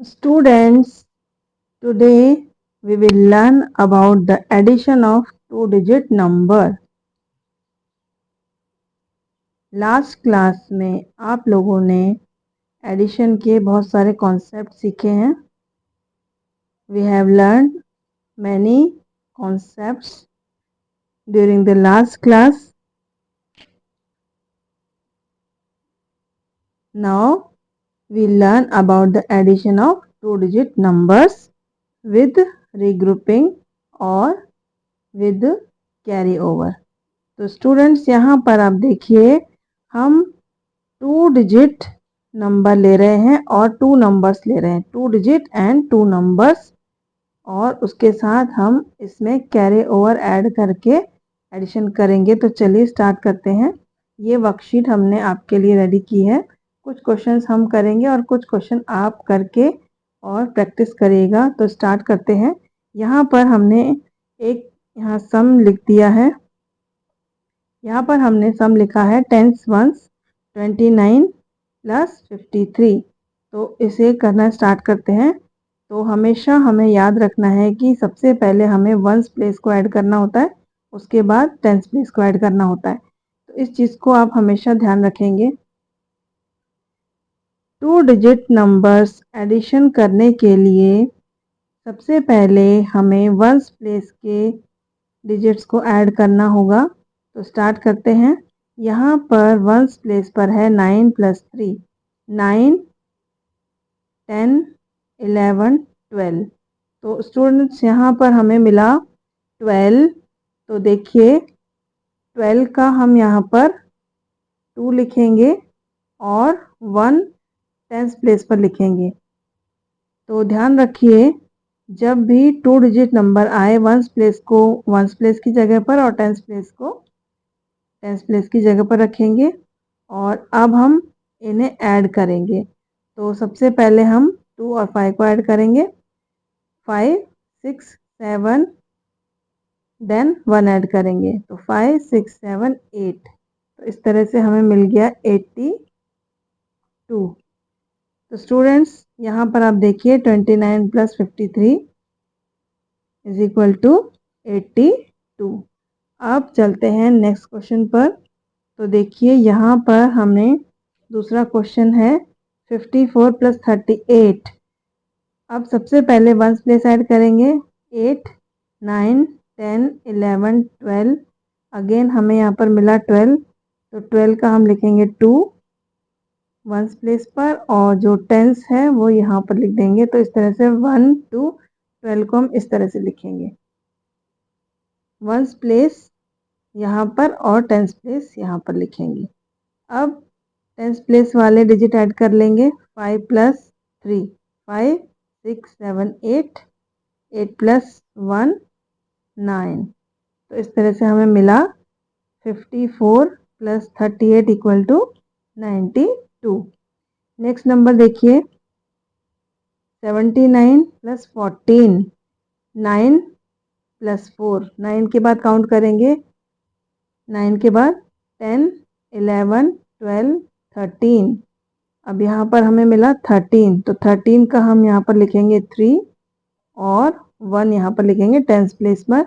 Students, today we will learn about the addition of two-digit number. Last class में आप लोगों ने addition के बहुत सारे कॉन्सेप्ट सीखे हैं. We have learned many concepts during the last class. Now we learn about the addition of two-digit numbers with regrouping or with carry over. तो स्टूडेंट्स यहाँ पर आप देखिए हम टू डिजिट नंबर ले रहे हैं और टू नंबर्स ले रहे हैं, two digit and two numbers, और उसके साथ हम इसमें कैरी ओवर ऐड करके एडिशन करेंगे. तो चलिए स्टार्ट करते हैं. ये वर्कशीट हमने आपके लिए रेडी की है. कुछ क्वेश्चंस हम करेंगे और कुछ क्वेश्चन आप करके और प्रैक्टिस करिएगा. तो स्टार्ट करते हैं. यहाँ पर हमने एक यहाँ सम लिख दिया है. यहाँ पर हमने सम लिखा है 10s वंस 29 प्लस 53. तो इसे करना स्टार्ट करते हैं. तो हमेशा हमें याद रखना है कि सबसे पहले हमें वंस प्लेस को ऐड करना होता है, उसके बाद टेंस प्लेस को ऐड करना होता है. तो इस चीज़ को आप हमेशा ध्यान रखेंगे. टू डिजिट नंबर्स एडिशन करने के लिए सबसे पहले हमें वंस प्लेस के डिजिट्स को ऐड करना होगा. तो स्टार्ट करते हैं. यहाँ पर वंस प्लेस पर है 9 प्लस 3, 9, 10, 11, 12. तो स्टूडेंट्स यहाँ पर हमें मिला 12. तो देखिए 12 का हम यहाँ पर 2 लिखेंगे और 1 टेंस प्लेस पर लिखेंगे. तो ध्यान रखिए जब भी टू डिजिट नंबर आए वंस प्लेस को वंस प्लेस की जगह पर और टेंस प्लेस को टेंस प्लेस की जगह पर रखेंगे. और अब हम इन्हें ऐड करेंगे. तो सबसे पहले हम 2 और 5 को ऐड करेंगे. 5, 6, 7, देन 1 ऐड करेंगे. तो 5, 6, 7, 8. तो इस तरह से हमें मिल गया 82. तो स्टूडेंट्स यहाँ पर आप देखिए 29 प्लस 53 इज इक्वल टू 82. अब चलते हैं नेक्स्ट क्वेश्चन पर. तो देखिए यहाँ पर हमने दूसरा क्वेश्चन है 54 प्लस 38. अब सबसे पहले वंस प्लेस ऐड करेंगे. 8, 9, 10, 11, 12. अगेन हमें यहाँ पर मिला 12. तो 12 का हम लिखेंगे 2 वंस प्लेस पर और जो टेंस है वो यहाँ पर लिख देंगे. तो इस तरह से 1 2 12 को हम इस तरह से लिखेंगे. वंस प्लेस यहाँ पर और टेंस प्लेस यहाँ पर लिखेंगे. अब टेंस प्लेस वाले डिजिट ऐड कर लेंगे. 5 प्लस 3, 5, 6, 7, 8, 8 प्लस 1, 9. तो इस तरह से हमें मिला 54 plus 38 equal to 92. Next number देखिए 79 प्लस 14, 9 प्लस 4. 9 के बाद काउंट करेंगे. 9 के बाद 10, 11, 12, 13. अब यहाँ पर हमें मिला 13. तो 13 का हम यहाँ पर लिखेंगे 3 और 1 यहाँ पर लिखेंगे टेंस प्लेस पर.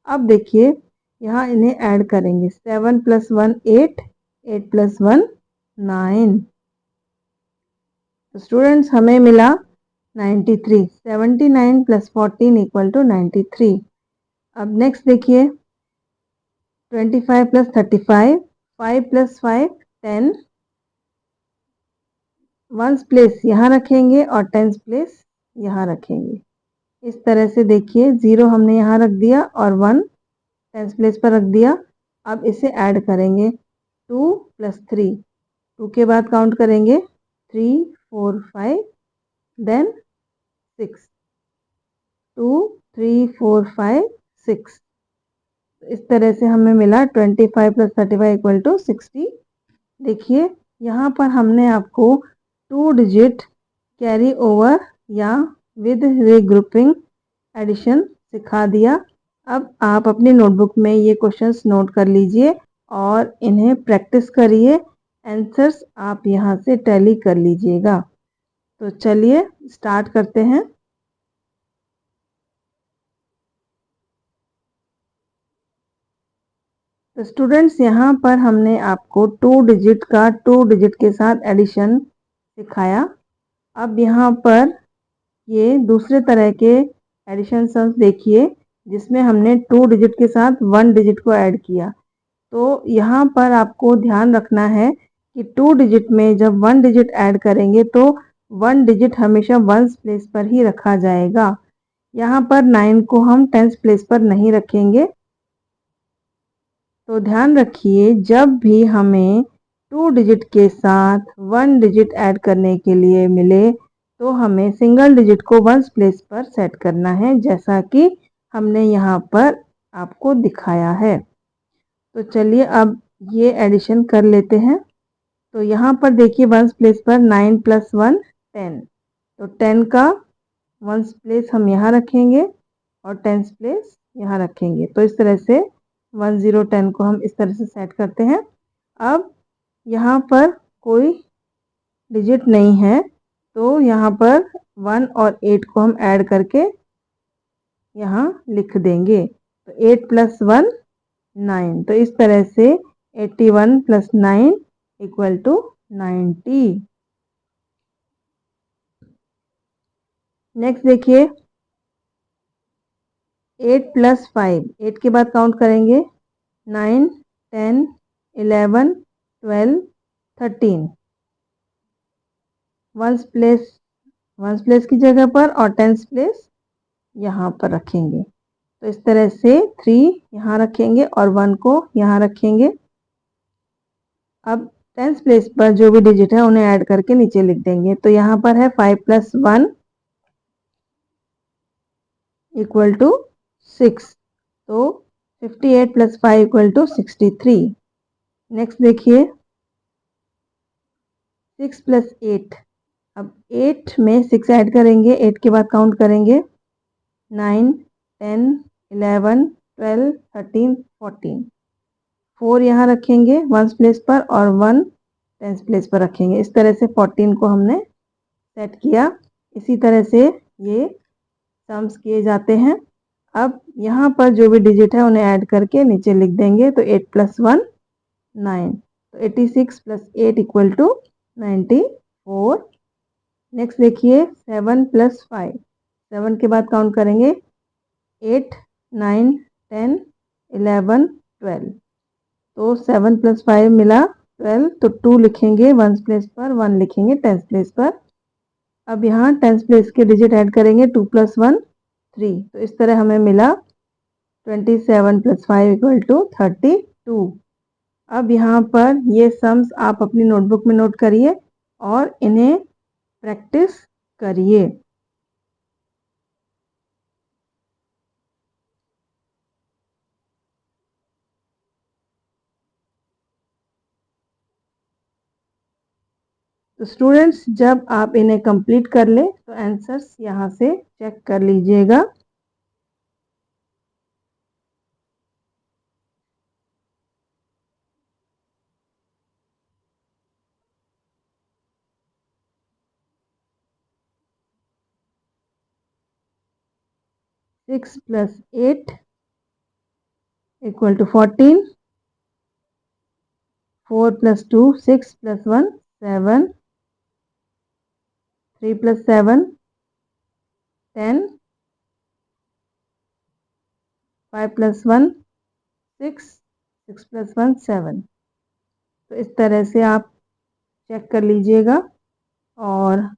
अब देखिए यहाँ इन्हें ऐड करेंगे. 7 प्लस 1 8, 8 प्लस 1 9. तो स्टूडेंट्स हमें मिला 93. 79 प्लस 14 इक्वल टू 93. अब नेक्स्ट देखिए 25 प्लस 35, 5 प्लस 5 10. वंस प्लेस यहाँ रखेंगे और टेंस प्लेस यहाँ रखेंगे. इस तरह से देखिए 0 हमने यहाँ रख दिया और 1 टेंस प्लेस पर रख दिया. अब इसे ऐड करेंगे. 2 प्लस 3, 2 के बाद काउंट करेंगे. 3, 4, 5, देन 6. 2, 3, 4, 5, 6. इस तरह से हमें मिला 25 प्लस 35 इक्वल टू 60. देखिए यहाँ पर हमने आपको टू डिजिट कैरी ओवर या विद रीग्रुपिंग एडिशन सिखा दिया. अब आप अपनी नोटबुक में ये क्वेश्चंस नोट कर लीजिए और इन्हें प्रैक्टिस करिए. आंसर्स आप यहाँ से टैली कर लीजिएगा. तो चलिए स्टार्ट करते हैं। तो स्टूडेंट्स, यहाँ पर हमने आपको 2 डिजिट का 2 डिजिट के साथ एडिशन सिखाया। अब यहाँ पर ये दूसरे तरह के एडिशन सम्स देखिए, जिसमें हमने 2 डिजिट के साथ 1 डिजिट को ऐड किया। तो यहाँ पर आपको ध्यान रखना है कि 2 डिजिट में जब 1 डिजिट ऐड करेंगे तो 1 डिजिट हमेशा 1s प्लेस पर ही रखा जाएगा। यहाँ पर 9 को हम 10s प्लेस पर नहीं रखेंगे। तो ध्यान रखिए, जब भी हमें 2 डिजिट के साथ 1 डिजिट ऐड करने के लिए मिले तो हमें सिंगल डिजिट को 1s प्लेस पर सेट करना है, जैसा कि हमने यहाँ पर आपको दिखाया है। तो चलिए अब ये एडिशन कर लेते हैं। तो यहाँ पर देखिए 1s प्लेस पर 9 + 1 10। तो 10 का 1s प्लेस हम यहाँ रखेंगे और 10s प्लेस यहाँ रखेंगे। तो इस तरह से 1 0 10 को हम इस तरह से सेट करते हैं। अब यहाँ पर कोई डिजिट नहीं है, तो यहाँ पर 1 और 8 को हम ऐड करके यहाँ लिख देंगे। तो 8 + 1 9। तो इस तरह से 81 + 9 = 90। नेक्स्ट देखिए 8 + 5। 8 के बाद काउंट करेंगे 9 10 11 12 13। 1s प्लेस की जगह पर और 10s प्लेस यहाँ पर रखेंगे। तो इस तरह से 3 यहाँ रखेंगे और 1 को यहाँ रखेंगे। अब 10s प्लेस पर जो भी डिजिट है उन्हें ऐड करके नीचे लिख देंगे। तो यहाँ पर है 5 + 1 = 6। तो 58 + 5 = 63। नेक्स्ट देखिए 6 + 8। अब 8 में 6 ऐड करेंगे, 8 के बाद काउंट करेंगे 9 10 11 12 13 14। 4 यहाँ रखेंगे 1s प्लेस पर और 1 10s प्लेस पर रखेंगे। इस तरह से 14 को हमने सेट किया। इसी तरह से ये सम्स किए जाते हैं। अब यहाँ पर जो भी डिजिट है उन्हें ऐड करके नीचे लिख देंगे। तो 8 + 1 9। तो 86 + 8 = 94। नेक्स्ट देखिए 7 + 5। 7 के बाद काउंट करेंगे 8 9 10 11 12। तो 7 + 5 मिला 12। तो 2 लिखेंगे 1s प्लेस पर, 1 लिखेंगे 10s प्लेस पर। अब यहाँ 10s प्लेस के डिजिट ऐड करेंगे 2 + 1 3। तो इस तरह हमें मिला 27 + 5 = 32। अब यहाँ पर ये सम्स आप अपनी नोटबुक में नोट करिए और इन्हें प्रैक्टिस करिए। तो स्टूडेंट्स, जब आप इन्हें कंप्लीट कर लें तो आंसर्स यहाँ से चेक कर लीजिएगा। सिक्स + 8 = 14। 4 + 2 6 + 1 7। 3 + 7 10। 5 + 1 6। 6 + 1 7। तो इस तरह से आप चेक कर लीजिएगा। और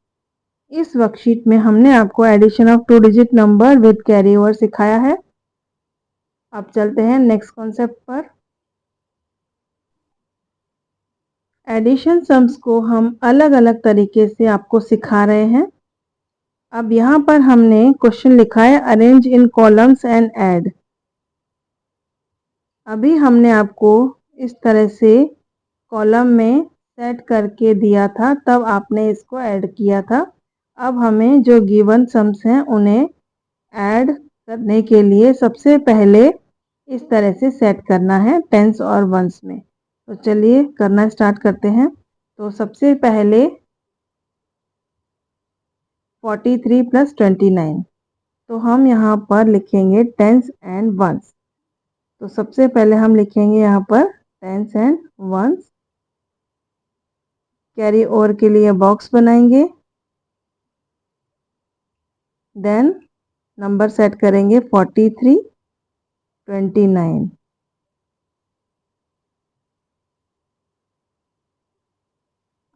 इस वर्कशीट में हमने आपको addition of 2 digit number with carry over सिखाया है। अब चलते हैं नेक्स्ट कॉन्सेप्ट पर। एडिशन सम्स को हम अलग अलग तरीके से आपको सिखा रहे हैं। अब यहाँ पर हमने क्वेश्चन लिखा है arrange in columns and add. अभी हमने आपको इस तरह से कॉलम में सेट करके दिया था, तब आपने इसको ऐड किया था। अब हमें जो गिवन सम्स हैं उन्हें ऐड करने के लिए सबसे पहले इस तरह से सेट करना है 10s और 1s में। तो चलिए करना स्टार्ट करते हैं। तो सबसे पहले 43 प्लस 29। तो हम यहाँ पर लिखेंगे टेंस एंड वंस। तो सबसे पहले हम लिखेंगे यहाँ पर tens and ones. Carry over के लिए बॉक्स बनाएंगे, देन नंबर सेट करेंगे 43, 29।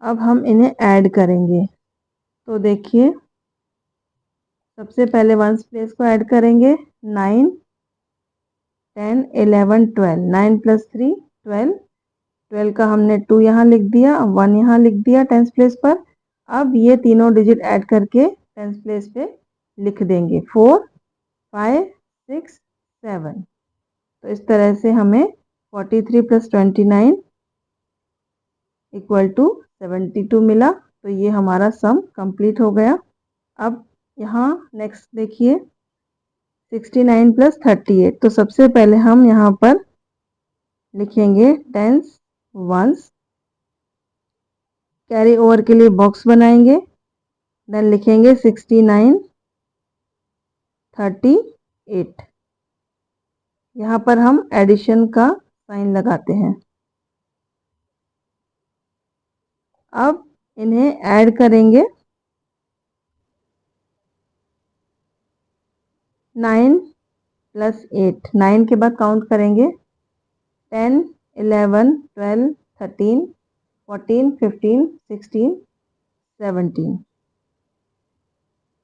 अब हम इन्हें ऐड करेंगे। तो देखिए, सबसे पहले वंस प्लेस को ऐड करेंगे। 9, 10, 11, 12। 9 प्लस 3 12। 12 का हमने 2 यहाँ लिख दिया, 1 यहाँ लिख दिया टेंस प्लेस पर। अब ये तीनों डिजिट ऐड करके टेंस प्लेस पे लिख देंगे 4, 5, 6, 7। तो इस तरह से हमें 43 प्लस 29 इक्वल टू 72 मिला। तो ये हमारा सम कंप्लीट हो गया। अब यहाँ नेक्स्ट देखिए, 69 प्लस 38। तो सबसे पहले हम यहाँ पर लिखेंगे टेंस वंस। कैरी ओवर के लिए बॉक्स बनाएंगे, देन लिखेंगे 69, 38। यहाँ पर हम एडिशन का साइन लगाते हैं। अब इन्हें ऐड करेंगे। 9 प्लस 8। 9 के बाद काउंट करेंगे 10, 11, 12, 13, 14, 15, 16, 17।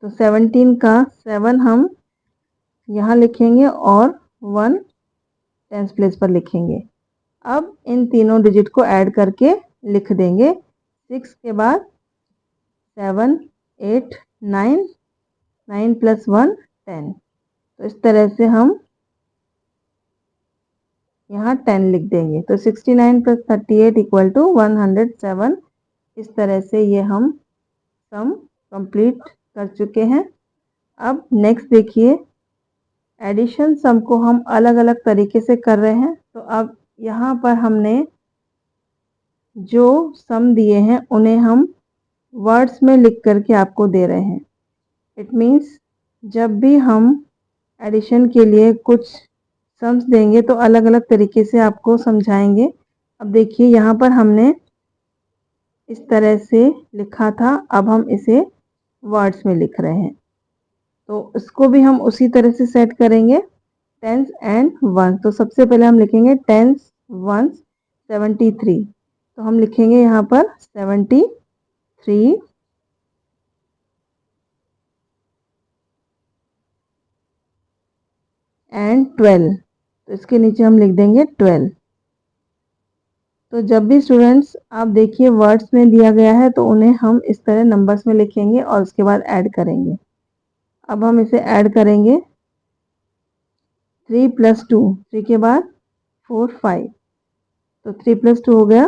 तो 17 का 7 हम यहाँ लिखेंगे और 1 टेंस प्लेस पर लिखेंगे। अब इन तीनों डिजिट को ऐड करके लिख देंगे। 6 के बाद 7, 8, 9, 9 प्लस 1 10। तो इस तरह से हम यहाँ 10 लिख देंगे। तो 69 प्लस 38 इक्वल टू 107। इस तरह से ये हम सम कंप्लीट कर चुके हैं। अब नेक्स्ट देखिए, एडिशन सम को हम अलग अलग तरीके से कर रहे हैं। तो अब यहाँ पर हमने जो सम दिए हैं उन्हें हम वर्ड्स में लिख करके आपको दे रहे हैं। इट मीन्स जब भी हम एडिशन के लिए कुछ सम्स देंगे तो अलग अलग तरीके से आपको समझाएंगे। अब देखिए, यहाँ पर हमने इस तरह से लिखा था, अब हम इसे वर्ड्स में लिख रहे हैं। तो इसको भी हम उसी तरह से सेट करेंगे, टेंस एंड वंस। तो सबसे पहले हम लिखेंगे टेंस वंस 73। तो हम लिखेंगे यहाँ पर 73 एंड 12। तो इसके नीचे हम लिख देंगे 12। तो जब भी स्टूडेंट्स आप देखिए वर्ड्स में दिया गया है तो उन्हें हम इस तरह नंबर्स में लिखेंगे और उसके बाद ऐड करेंगे। अब हम इसे ऐड करेंगे। 3 प्लस 2, 3 के बाद 4, 5। तो 3 प्लस 2 हो गया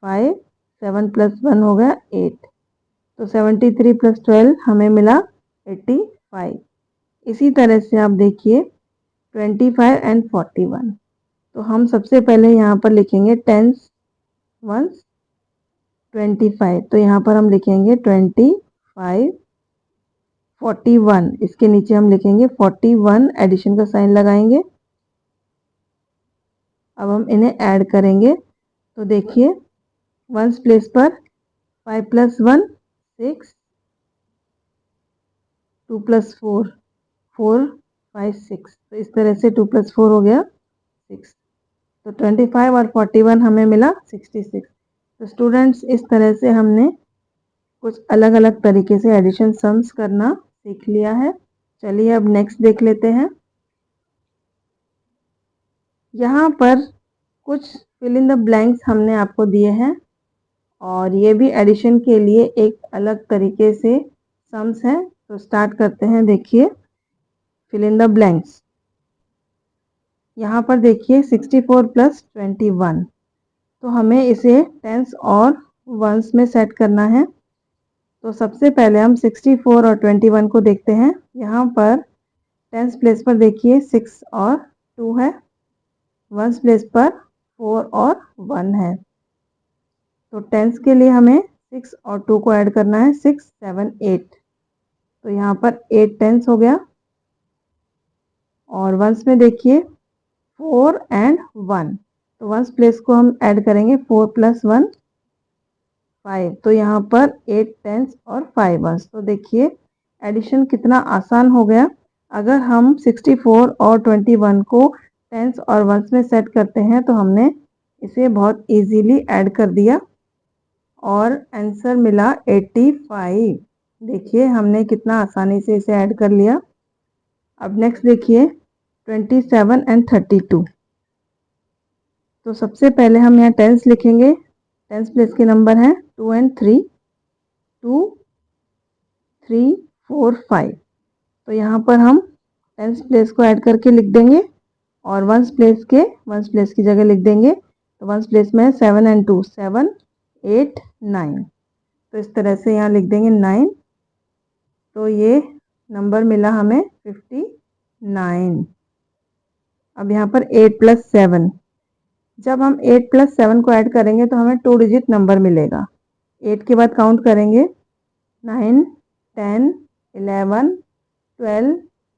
5, 7 प्लस 1 हो गया 8। तो 73 प्लस 12 हमें मिला 85। इसी तरह से आप देखिए 25 एंड 41। तो हम सबसे पहले यहाँ पर लिखेंगे टेंस वंस 25। तो यहाँ पर हम लिखेंगे 25, 41। इसके नीचे हम लिखेंगे 41, एडिशन का साइन लगाएंगे। अब हम इन्हें ऐड करेंगे। तो देखिए, वंस प्लेस पर 5 प्लस 1 6, 2 प्लस 4 4, 5, 6। तो इस तरह से 2 प्लस 4 हो गया 6। तो 25 और 41 हमें मिला 66। तो स्टूडेंट्स, इस तरह से हमने कुछ अलग अलग तरीके से एडिशन सम्स करना सीख लिया है। चलिए अब नेक्स्ट देख लेते हैं। यहाँ पर कुछ फिल इन द ब्लैंक्स हमने आपको दिए हैं और ये भी एडिशन के लिए एक अलग तरीके से सम्स हैं। तो स्टार्ट करते हैं। देखिए, फिल इन द ब्लैंक्स। यहाँ पर देखिए 64 प्लस 21। तो हमें इसे टेंस और वंस में सेट करना है। तो सबसे पहले हम 64 और 21 को देखते हैं। यहाँ पर टेंस प्लेस पर देखिए 6 और 2 है, वंस प्लेस पर 4 और 1 है। तो टेंस के लिए हमें 6 और 2 को ऐड करना है, 6, 7, 8। तो यहाँ पर 8 टेंस हो गया। और वंस में देखिए 4 एंड 1, तो वंस प्लेस को हम ऐड करेंगे 4 + 1 5, तो यहाँ पर 8 टेंस और 5 वंस। तो देखिए एडिशन कितना आसान हो गया। अगर हम 64 और 21 को टेंस और वंस में सेट करते हैं तो हमने इसे बहुत इजीली ऐड कर दिया और आंसर मिला 85। देखिए हमने कितना आसानी से इसे ऐड कर लिया। अब नेक्स्ट देखिए 27 एंड 32। तो सबसे पहले हम यहाँ टेंस लिखेंगे। टेंस प्लेस के नंबर हैं 2 एंड 3, 2, 3, 4, 5। तो यहाँ पर हम टेंस प्लेस को ऐड करके लिख देंगे और वंस प्लेस की जगह लिख देंगे। तो वंस प्लेस में 7 एंड 2, 7, 8, 9। तो इस तरह से यहाँ लिख देंगे 9। तो ये नंबर मिला हमें 59। अब यहाँ पर 8 + 7, जब हम 8 + 7 को ऐड करेंगे तो हमें 2 डिजिट नंबर मिलेगा। 8 के बाद काउंट करेंगे 9, 10, 11, 12,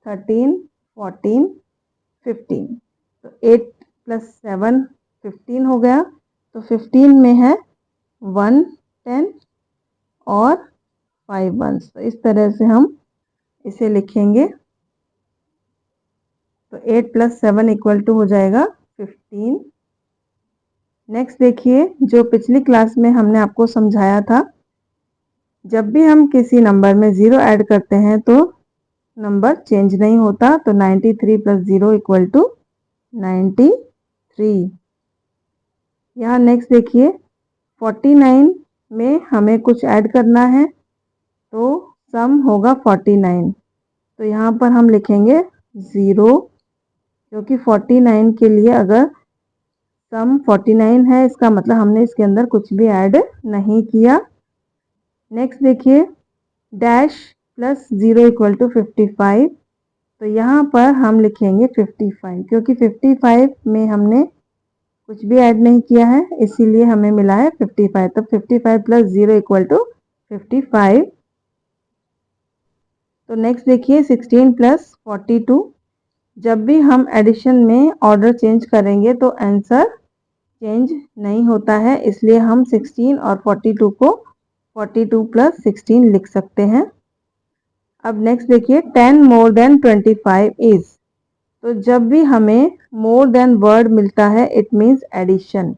13, 14, 15। तो 8 + 7 15 हो गया। तो 15 में है 1 10 और 5 वंस। तो इस तरह से हम इसे लिखेंगे। तो 8 + 7 = हो जाएगा 15। नेक्स्ट देखिए जो पिछली क्लास में हमने आपको समझाया था, जब भी हम किसी नंबर में 0 ऐड करते हैं तो नंबर चेंज नहीं होता। तो 93 + 0 = 93। यहाँ नेक्स्ट देखिए 49 में हमें कुछ ऐड करना है तो सम होगा 49। तो यहाँ पर हम लिखेंगे 0, क्योंकि 49 के लिए अगर सम 49 है इसका मतलब हमने इसके अंदर कुछ भी ऐड नहीं किया। नेक्स्ट देखिए डैश + 0 = 55। तो यहाँ पर हम लिखेंगे 55, क्योंकि 55 में हमने कुछ भी ऐड नहीं किया है, इसीलिए हमें मिला है 55। तो 55 + 0 = 55। तो नेक्स्ट देखिए 16 + 42। जब भी हम एडिशन में ऑर्डर चेंज करेंगे तो आंसर चेंज नहीं होता है, इसलिए हम 16 और 42 को 42 + 16 लिख सकते हैं। अब नेक्स्ट देखिए 10 more than 25 is। तो जब भी हमें मोर देन वर्ड मिलता है it means addition.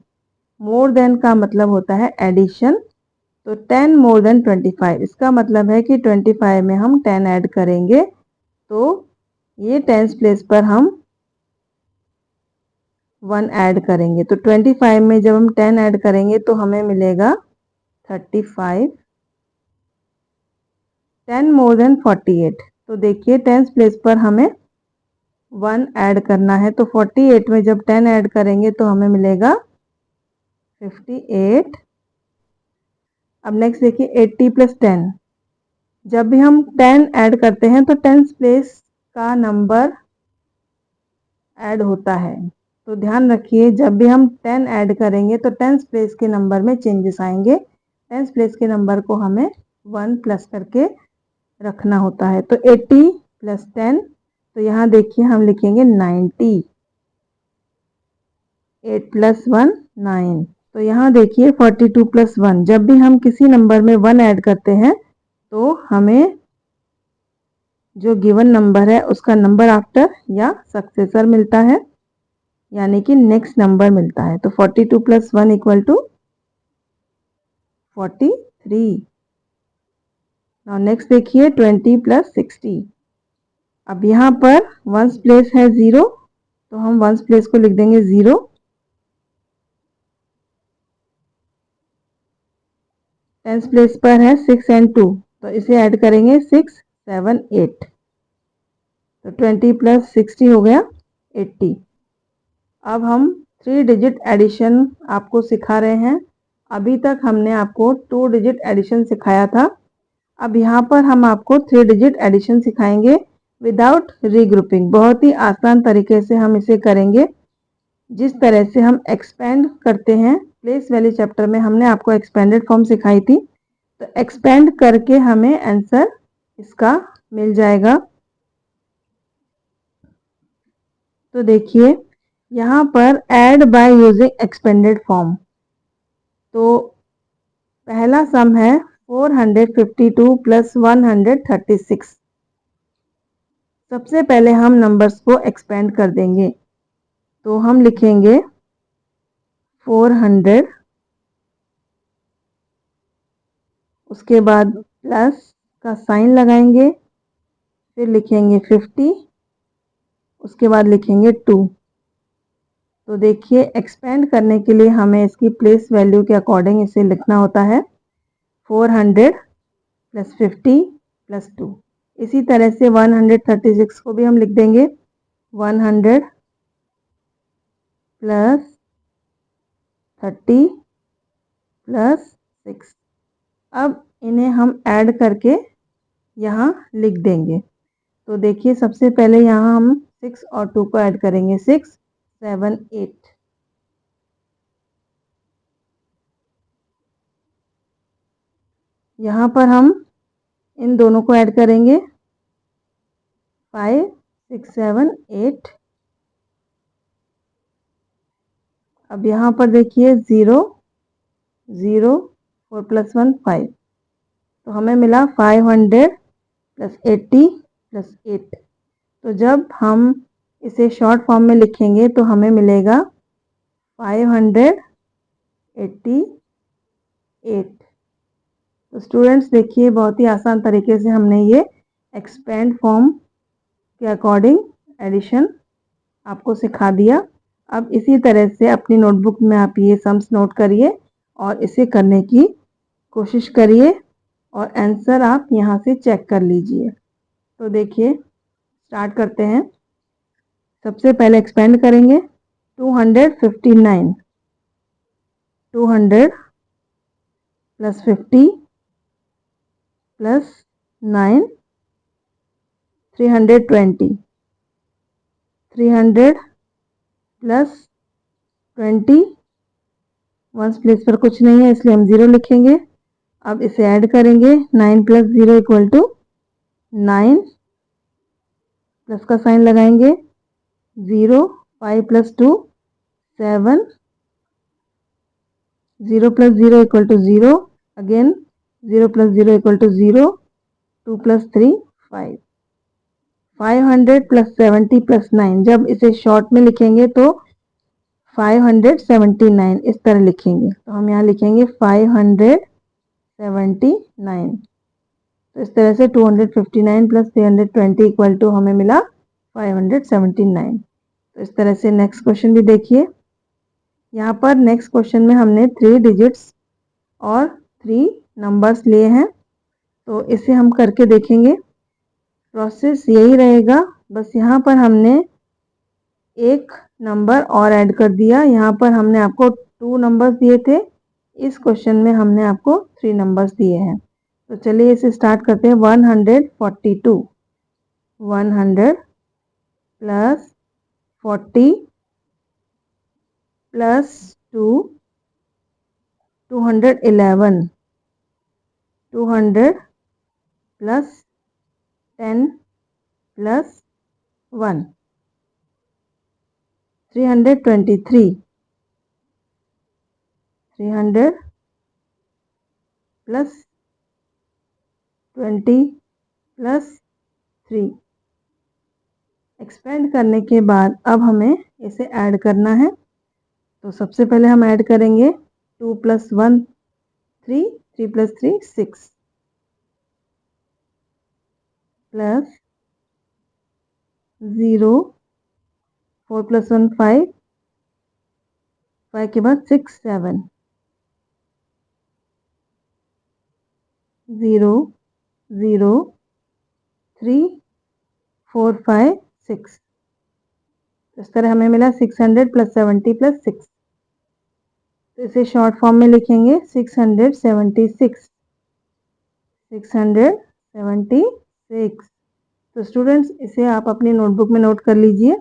More than का मतलब होता है एडिशन। तो 10 more than 25 इसका मतलब है कि 25 में हम 10 ऐड करेंगे। तो ये टेंस प्लेस पर हम 1 ऐड करेंगे। तो 25 में जब हम 10 ऐड करेंगे तो हमें मिलेगा 35। 10 more than 48। तो देखिए टेंस प्लेस पर हमें 1 ऐड करना है। तो 48 में जब 10 ऐड करेंगे तो हमें मिलेगा 58। अब नेक्स्ट देखिए 80 + 10। जब भी हम 10 ऐड करते हैं तो टेंस प्लेस का नंबर ऐड होता है। तो ध्यान रखिए जब भी हम 10 ऐड करेंगे तो टेंस प्लेस के नंबर में चेंजेस आएंगे। टेंस प्लेस के नंबर को हमें 1 प्लस करके रखना होता है। तो 80 + 10, तो यहाँ देखिए हम लिखेंगे 90। 8 + 1 9। तो यहाँ देखिए 42 + 1। जब भी हम किसी नंबर में 1 ऐड करते हैं तो हमें जो गिवन नंबर है उसका नंबर आफ्टर या सक्सेसर मिलता है, यानी कि नेक्स्ट नंबर मिलता है। तो 42 + 1 = 43। नाउ नेक्स्ट देखिए 20 + 60। अब यहाँ पर वंस प्लेस है 0, तो हम वंस प्लेस को लिख देंगे 0। टेंस प्लेस पर है 6 एंड 2, तो इसे ऐड करेंगे 6, 7, 8। तो 20 + 60 हो गया 80। अब हम 3 डिजिट एडिशन आपको सिखा रहे हैं। अभी तक हमने आपको 2 डिजिट एडिशन सिखाया था। अब यहाँ पर हम आपको 3 डिजिट एडिशन सिखाएंगे विदाउट रीग्रुपिंग। बहुत ही आसान तरीके से हम इसे करेंगे। जिस तरह से हम एक्सपेंड करते हैं, प्लेस वैल्यू चैप्टर में हमने आपको एक्सपेंडेड फॉर्म सिखाई थी। तो एक्सपेंड करके हमें आंसर इसका मिल जाएगा। तो देखिए यहाँ पर add by using expanded form, तो पहला सम है 452 प्लस 136। सबसे पहले हम नंबर्स को एक्सपेंड कर देंगे, तो हम लिखेंगे 400, उसके बाद प्लस का साइन लगाएंगे, फिर लिखेंगे 50, उसके बाद लिखेंगे 2। तो देखिए एक्सपेंड करने के लिए हमें इसकी प्लेस वैल्यू के अकॉर्डिंग इसे लिखना होता है 400 प्लस 50 प्लस 2। इसी तरह से 136 को भी हम लिख देंगे 100 प्लस 30 प्लस 6। अब इन्हें हम ऐड करके यहाँ लिख देंगे। तो देखिए सबसे पहले यहाँ हम 6 और 2 को ऐड करेंगे, 6 7 8। यहाँ पर हम इन दोनों को ऐड करेंगे 5 6 7 8। अब यहाँ पर देखिए 0 0 4 प्लस 1 5, तो हमें मिला 500 प्लस 80 प्लस 8। तो जब हम इसे शॉर्ट फॉर्म में लिखेंगे तो हमें मिलेगा 588। तो स्टूडेंट्स देखिए बहुत ही आसान तरीके से हमने ये एक्सपेंड फॉर्म के अकॉर्डिंग एडिशन आपको सिखा दिया। अब इसी तरह से अपनी नोटबुक में आप ये सम्स नोट करिए और इसे करने की कोशिश करिए और आंसर आप यहाँ से चेक कर लीजिए। तो देखिए स्टार्ट करते हैं। सबसे पहले एक्सपेंड करेंगे 259, 200 plus 50 plus 9 320, 300 plus 20, ones place पर कुछ नहीं है इसलिए हम 0 लिखेंगे। अब इसे ऐड करेंगे 9 प्लस 0 इक्वल टू 9, प्लस का साइन लगाएंगे 0, 5 plus 2 7, 0 plus 0 equal to 0, again 0 plus 0 equal to 0, 2 plus 3 5, 500 plus 70 plus 9। जब इसे शॉर्ट में लिखेंगे तो 579 इस तरह लिखेंगे, तो हम यहाँ लिखेंगे 579। तो इस तरह से 259 प्लस 320 इक्वल टू हमें मिला 579। तो इस तरह से नेक्स्ट क्वेश्चन भी देखिए। यहाँ पर नेक्स्ट क्वेश्चन में हमने 3 डिजिट्स और 3 नंबर्स लिए हैं, तो इसे हम करके देखेंगे। प्रोसेस यही रहेगा, बस यहाँ पर हमने एक नंबर और ऐड कर दिया। यहाँ पर हमने आपको 2 नंबर्स दिए थे, इस क्वेश्चन में हमने आपको 3 नंबर्स दिए हैं। तो चलिए इसे स्टार्ट करते हैं। 142, 100 plus 40 plus 2 211, 200 plus 10 plus 1 323, 300 plus 20 plus 3। Expand करने के बाद अब हमें इसे ऐड करना है। तो सबसे पहले हम ऐड करेंगे 2 प्लस 1 3, 3 प्लस 3 6, प्लस 0, 4 प्लस 1 5, 5 के बाद 6 7, 0 0 3 4 5 6। इस तरह हमें मिला 600 प्लस 70 प्लस 6। तो इसे शॉर्ट फॉर्म में लिखेंगे 676, 676। तो स्टूडेंट्स इसे आप अपनी नोटबुक में नोट कर लीजिए।